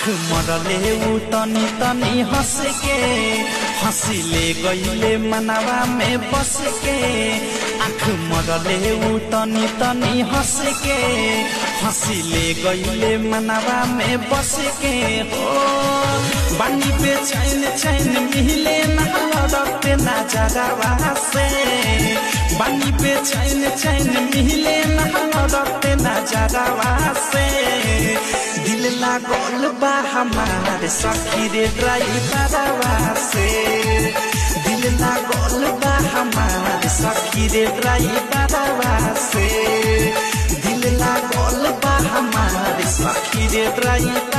मरले ऊ तनी तनी हंस के हंसिले गईले मनवा में बस के आँख मरले ऊ तनी तनी हंस के हंसिले गईले मनवा में बस के हो बानी पे चैन चैन मिले ना लड़ते ना जगवा से बानी पे चैन चैन मिले ना लड़ते ना जगवा से दिल लागल बा हमार सखी रे ड्राइवरवा से दिल लागल बा हमार सखी रे ड्राइवरवा से दिल लागल बा हमार सखी रे ड्राइवर